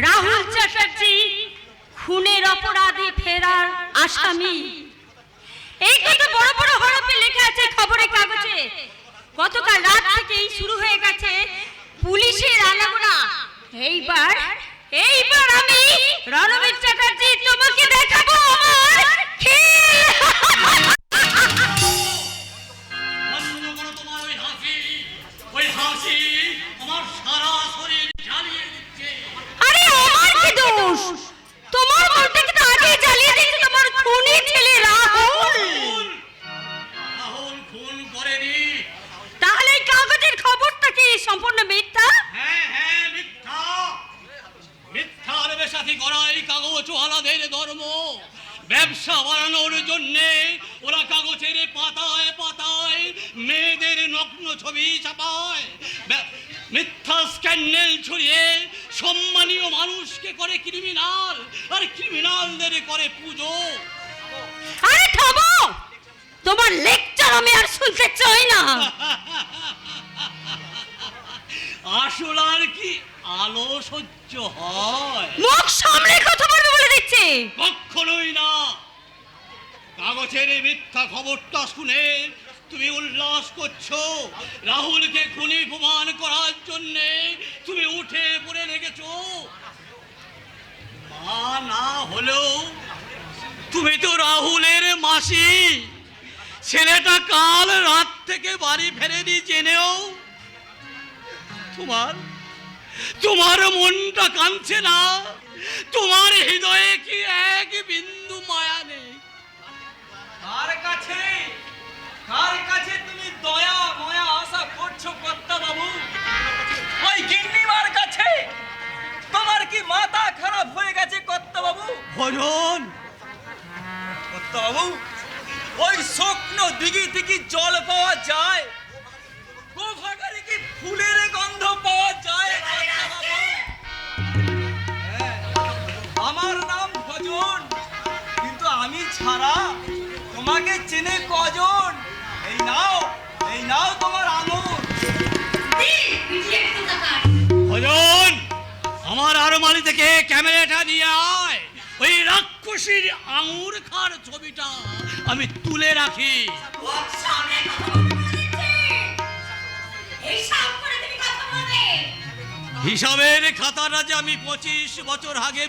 রাহুল চ্যাটার্জি খুনের অপরাধে ফেরার আসামি। এই কথা বড় বড় হরফে লেখা আছে খবরের কাগজে। গতকাল রাত থেকেই শুরু হয়ে গেছে পুলিশের আনাগোনা। এইবার আমি রণবীর চ্যাটার্জি তোমাকে দেখাবো আমার খেল। ওই হাসি আমার সারা শরীর জ্বালিয়ে দিচ্ছে। আরে আমার কি দোষ? তোমার মনটা কি আগে জ্বালিয়ে দিয়েছে তোমার খুনি ছেলে রাহুল। রাহুল খুন করেনি। তাহলে এই কাগজের খবরটা কি সম্পূর্ণ মিথ্যা? হ্যাঁ মিথ্যা। মিথ্যার বেশাতি করাই কাগজওয়ালাদের ধর্ম। ব্যবসা বাড়ানোর জন্যে ওরা কাগজের পাতায় পাতায় মেয়েদের নগ্ন ছবি ছাপায়। মিথ্যা স্ক্যান্ডেল ছড়িয়ে সম্মানীয় মানুষকে করে ক্রিমিনাল, আর ক্রিমিনালদের করে পুজো। আরে থামো, তোমার লেকচার আমি আর শুনতে চাই না। আসল আর কি আলো সহ্য হয়? মুখ সামনে কথা বলবে বলে দিচ্ছি। কখনোই না। কাগজের মিথ্যা খবরটা শুনে তুমি উল্লাস করছো। রাহুলকে খুনি প্রমাণ করার জন্য তুমি উঠে পড়ে লেগেছো। মা না হলেও তুমি তো রাহুলের মাসি। ছেলেটা কাল রাত থেকে বাড়ি ফেরেনি জেনেও তোমার মনটা কাঁদছে না? তোমার হৃদয়ে কি এক বিন্দু মায়া নেই? কার কাছে তুমি দয়া মায়া আশা করছো কর্তা বাবু? ওই গিন্নিমার কাছে? তোমার কি মাথা খারাপ হয়ে গেছে কর্তা বাবু? ভজন কর্তা বাবু, ওই শুকনো দিঘি জল পাওয়া যায়? গোঘাটারে কি ফুলের গন্ধ পাওয়া যায়? আমার নাম ভজন, কিন্তু আমি ছাড়া তোমাকে চেনে কজন? এই নাও তোমার আঙুর। ভজন, আমার আরমালি থেকে ক্যামেরাটা নিয়ে আয়। ওই রাক্ষসীর আঙুর খার ছবিটা আমি তুলে রাখি। হিসাবের খাতাটা যে আমি 25 বছর আগে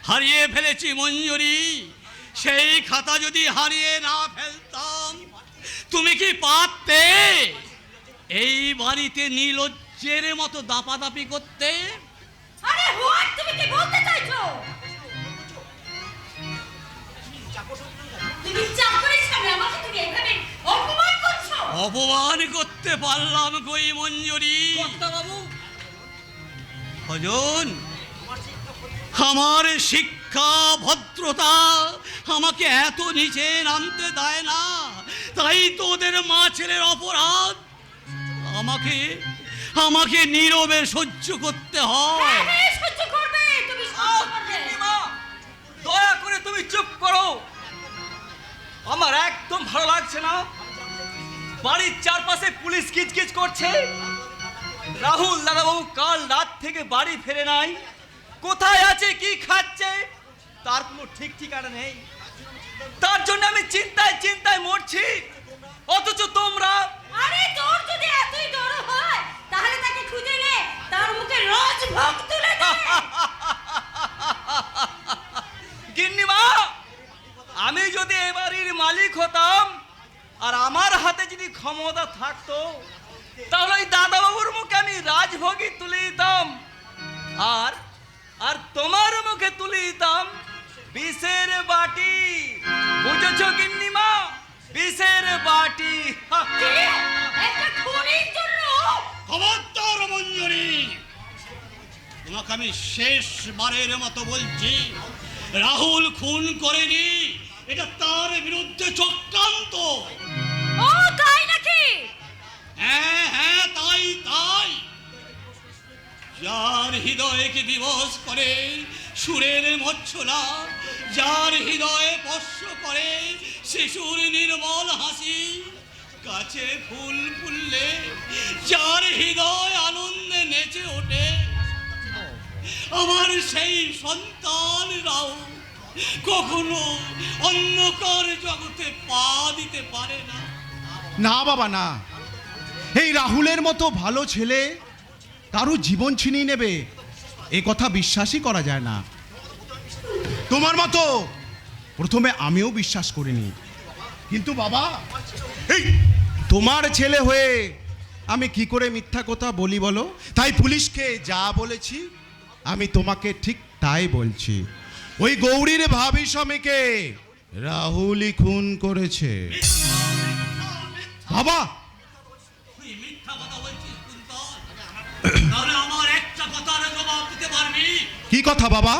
হারিয়ে ফেলেছি মঞ্জুরি, সেই খাতা যদি হারিয়ে না ফেলতাম তুমি কি পারতে এই বাড়িতে নির্লজ্জের মতো দাপাদাপি করতে? আরে হোয়াট, তুমি কি বলতে চাইছো? তুমি চাকরির সামনে আমাকে তুমি এভাবে অপমান করছো? অপমান করতে পারলাম কই মঞ্জুরি? কর্তা বাবু, ভজন, আমার শিক্ষা ভদ্রতা আমাকে এত নিচে নামতে দেয় না। তাই তোদের মা ছেলের অপরাধ আমাকে নীরবে সহ্য করতে হয়। হ্যাঁ, সহ্য করবে, তুমি সহ্য করবে। গিন্নিমা, দয়া করে তুমি চুপ করো। আমার একদম ভালো লাগছে না। বাড়ির চারপাশে পুলিশ কিচকিচ করছে। রাহুল দাদাবাবু কাল রাত থেকে বাড়ি ফেরে নাই। কোথায় আছে, কি খাচ্ছে, তার কোনো ঠিক ঠিকানা নেই। তার জন্য আমি চিন্তায় মরছি। অথচ তোমরা, আরে তোর যদি এতই ডর হয় তাহলে তাকে খুঁজে নে, তার মুখে রাজভোগ তুলে দে। গিন্নিমা, আমি যদি এ বাড়ির মালিক হতাম আর আমার হাতে যদি ক্ষমতা থাকতো, তাহলে ওই দাদাবাবুর মুখে আমি রাজভোগই তুলে দিতাম, আর তোমার মুখে তুলে দিতাম বিষের বাটি। বুঝেছো গিন্নিমা? বিষের বাটি। একটা খুনির জন্য খবরদার মঞ্জুরি, তোমাকে আমি শেষবারের মতো বলছি, রাহুল খুন করেনি। এটা তার বিরুদ্ধে চক্রান্ত। ও তাই নাকি? হ্যাঁ তাই। যার হৃদয়কে দিবস করে সুরের মচ্ছলা, যার হৃদয়ে স্পর্শ করে শিশুর নির্মল হাসি, কাছে ফুল ফুললে যার হৃদয় আনন্দে নেচে ওঠে, আমার সেই সন্তানরাও কখনো অন্ধকার জগতে পা দিতে পারে না। না বাবা না, এই রাহুলের মতো ভালো ছেলে কারো জীবন ছিনিয়ে নেবে এ কথা বিশ্বাসই করা যায় না। তোমার মতো প্রথমে আমিও বিশ্বাস করিনি, কিন্তু বাবা এই তোমার ছেলে হয়ে আমি কি করে মিথ্যা কথা বলি বলো? তাই পুলিশকে যা বলেছি আমি তোমাকে ঠিক তাই বলছি। ওই গৌরীর ভাবি স্বামীকে রাহুলই খুন করেছে। বাবা তুই মিথ্যা কথা বলছিস কুন্তল, তাহলে আমার একটা কথার জবাব দিতে পারবি? কি কথা বাবা?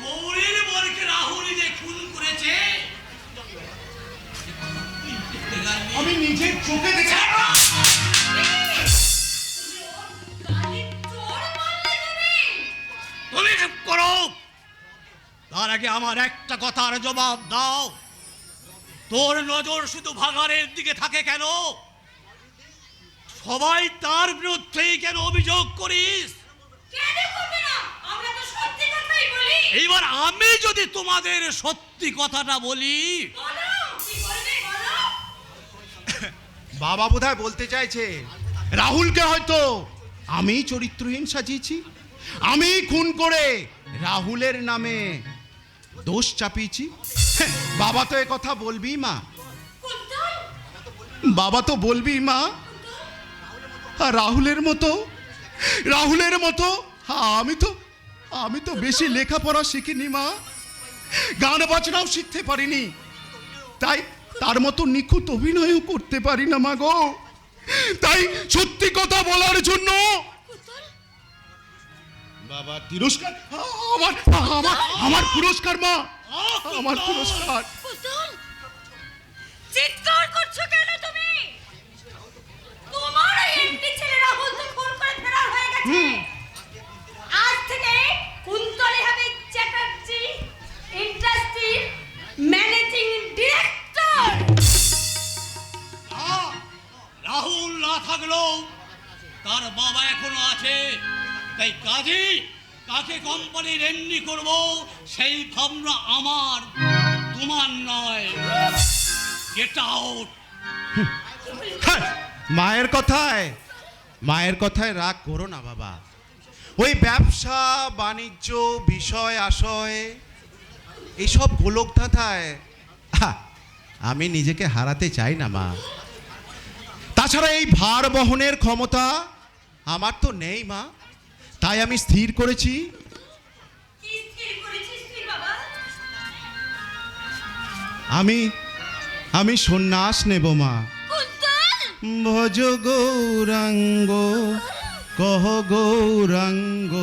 গৌরীর বরকে রাহুলই যে খুন করেছে আমি নিজের চোখে দেখে তুমি চুপ করো। তার আগে আমার একটা কথার জবাব দাও, তোর নজর শুধু ভাগাড়ের দিকে থাকে কেন? সবাই তার বিরুদ্ধেই কেন অভিযোগ করিস? কেন করবে না? আমরা তো সত্যি কথাই বলি। এইবার আমি যদি তোমাদের সত্যি কথাটা বলি, বলো, কি বলবে বলো? বাবা বোধহয় বলতে চাইছে রাহুলকে হয়তো আমি চরিত্রহীন সাজিয়েছি, আমি খুন করে রাহুলের নামে দোষ চাপিয়েছি। বাবা তো এ কথা বলবি মা, কুন্তল, বাবা তো বলবি মা। আর রাহুলের মতো আমি তো বেশি লেখাপড়া শিখিনি মা, গান বাজনাও শিখতে পারিনি, তাই তার মতো নিখুঁত অভিনয়ও করতে পারি না মা গো। তাই সত্যি কথা বলার জন্য কুন্তল, বাবা তিরস্কার, আমার আমার আমার পুরস্কার মা, আমার পুরস্কার। কুন্তল, চিৎকার করছো কেন তুমি? তোমার এই এমডি ছেলে রাহুল তো খুন করে ফেরার হয়ে গেছে। আজ থেকে কুন্তলই হবে চ্যাটার্জি ইন্ডাস্ট্রির ম্যানেজিং ডিরেক্টর। রাহুল না থাকলেও তার বাবা এখনো আছে, তাই কাজী কাকে কোম্পানির এমডি করব সেই ভাবনা আমার, তোমার নয়। Get out. হ্যাঁ, মায়ের কথায় রাগ করো না বাবা। ওই ব্যবসা বাণিজ্য বিষয় আশয় এইসব গোলক ধাঁধায় আমি নিজেকে হারাতে চাই না মা। তাছাড়া এই ভার বহনের ক্ষমতা আমার তো নেই মা, তাই আমি স্থির করেছি কি স্থির করেছিস তুই বাবা? আমি সন্ন্যাস নেব মা। কুন্তল, ভজ গৌরাঙ্গ কহ গৌরাঙ্গ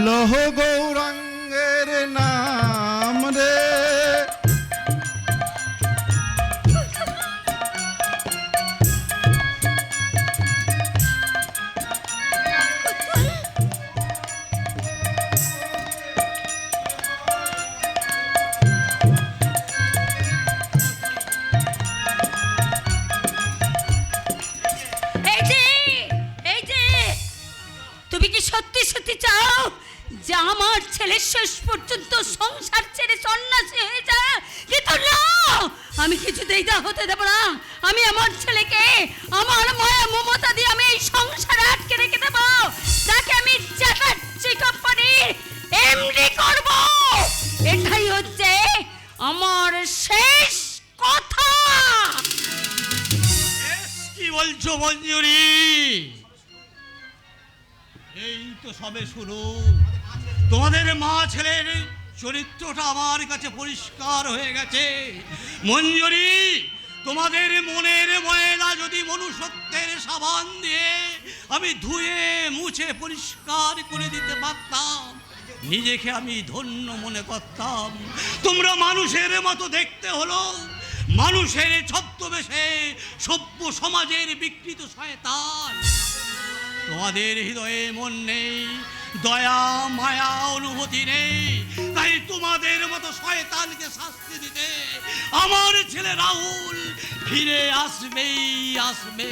লহ গৌরাঙ্গের নাম রে। এই যে তুমি কি সত্যি সত্যি চাও যে আমার ছেলে শেষ পর্যন্ত সংসার ছেড়ে সন্ন্যাসী হয়ে যায়? কিন্তু না, আমি কিছুতেই তা হতে দেব না। আমি আমার ছেলেকে আমার মায়া মমতা দিয়ে আমি এই সংসারে আটকে রেখে দেব। তাকে আমি চ্যাটার্জি কোম্পানির এমডি করব। এটাই হচ্ছে আমার শেষ কথা। কি বলছো মঞ্জুরি? এই তো সবে শুরু। তোমাদের মা ছেলের চরিত্রটা আমার কাছে পরিষ্কার হয়ে গেছে। মঞ্জুরি, তোমাদের মনের ময়লা যদি মনুষ্যত্বের সাবান দিয়ে আমি ধুয়ে মুছে পরিষ্কার করে দিতে পারতাম, নিজেকে আমি ধন্য মনে করতাম। তোমরা মানুষের মতো দেখতে হলো মানুষের ছদ্মবেশে সভ্য সমাজের বিকৃত শয়তান। তোমাদের হৃদয়ে মন নেই, দয়া মায়া অনুভূতি নেই, তাই তোমাদের মতো শয়তানকে শাস্তি দিতে আমার ছেলে রাহুল ফিরে আসবেই আসবে।